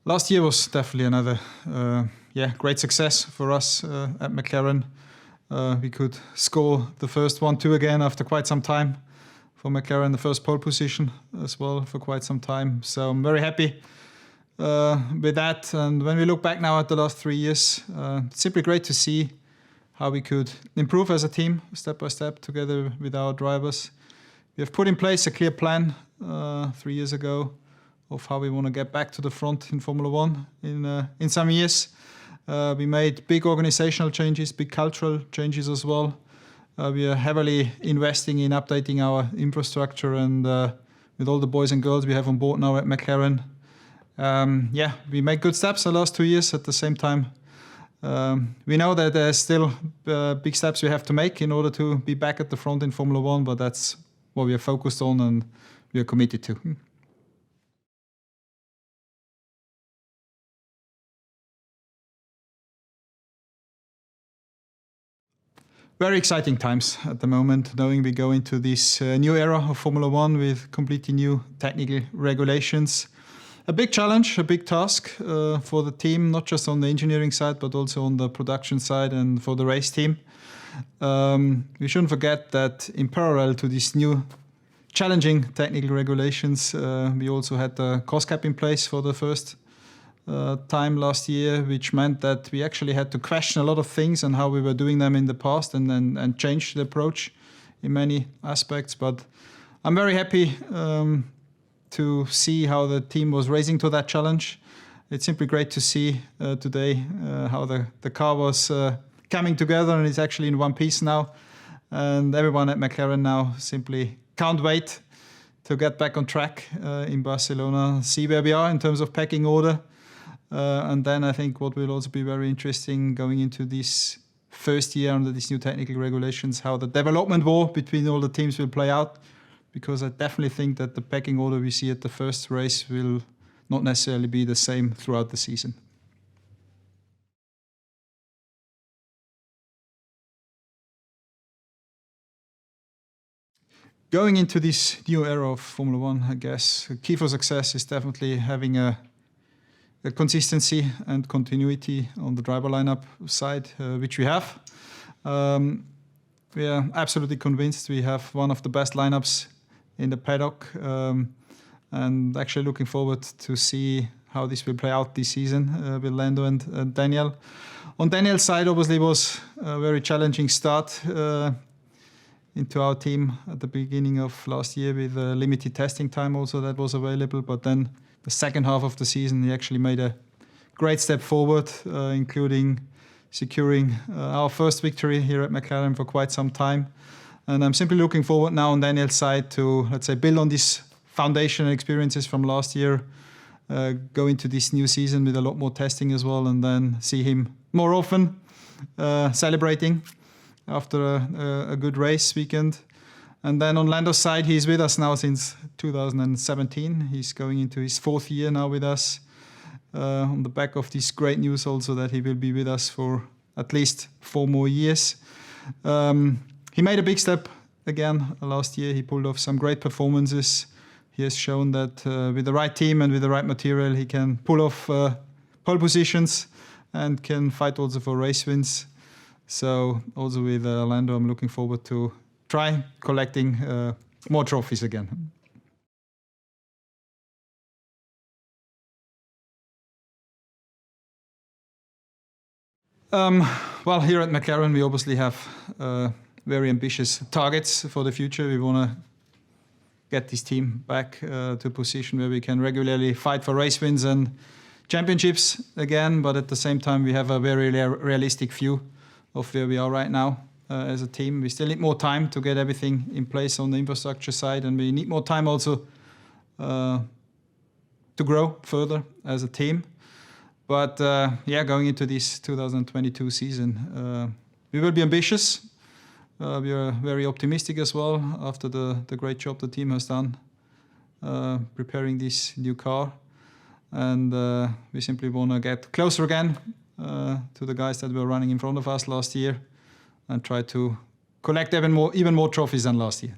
Last year was definitely another great success for us at McLaren. We could score the first 1-2 again after quite some time for McLaren, the first pole position as well for quite some time. So I'm very happy with that. And when we look back now at the last 3 years, it's simply great to see how we could improve as a team step by step together with our drivers. We have put in place a clear plan 3 years ago of how we want to get back to the front in Formula One in some years. We made big organizational changes, big cultural changes as well. We are heavily investing in updating our infrastructure, and with all the boys and girls we have on board now at McLaren, we made good steps the last 2 years. At the same time, we know that there's still big steps we have to make in order to be back at the front in Formula One, but that's what we are focused on and we are committed to. Very exciting times at the moment, knowing we go into this new era of Formula One with completely new technical regulations. A big challenge, a big task for the team, not just on the engineering side, but also on the production side and for the race team. We shouldn't forget that in parallel to these new challenging technical regulations, we also had the cost cap in place for the first time last year, which meant that we actually had to question a lot of things and how we were doing them in the past and change the approach in many aspects. But I'm very happy to see how the team was raising to that challenge. It's simply great to see today how the car was coming together and it's actually in one piece now. And everyone at McLaren now simply can't wait to get back on track in Barcelona, see where we are in terms of pecking order. And then I think what will also be very interesting going into this first year under these new technical regulations, how the development war between all the teams will play out. Because I definitely think that the pecking order we see at the first race will not necessarily be the same throughout the season. Going into this new era of Formula One, I guess, the key for success is definitely having a consistency and continuity on the driver lineup side, which we have. We are absolutely convinced we have one of the best lineups in the paddock, and actually looking forward to see how this will play out this season with Lando and Daniel. On Daniel's side, obviously, was a very challenging start into our team at the beginning of last year with limited testing time also that was available, but then the second half of the season, he actually made a great step forward, including securing our first victory here at McLaren for quite some time. And I'm simply looking forward now on Daniel's side to, let's say, build on this foundation and experiences from last year, go into this new season with a lot more testing as well, and then see him more often celebrating after a good race weekend. And then on Lando's side, he's with us now since 2017. He's going into his 4th year now with us. On the back of this great news also that he will be with us for at least 4 more years. He made a big step again last year. He pulled off some great performances. He has shown that with the right team and with the right material, he can pull off pole positions and can fight also for race wins. So also with Lando, I'm looking forward to try collecting more trophies again. Well, here at McLaren, we obviously have very ambitious targets for the future. We want to get this team back to a position where we can regularly fight for race wins and championships again, but at the same time, we have a very realistic view of where we are right now as a team. We still need more time to get everything in place on the infrastructure side, and we need more time also to grow further as a team. But going into this 2022 season, we will be ambitious. We are very optimistic as well after the great job the team has done preparing this new car. And we simply want to get closer again to the guys that were running in front of us last year and try to collect even more trophies than last year.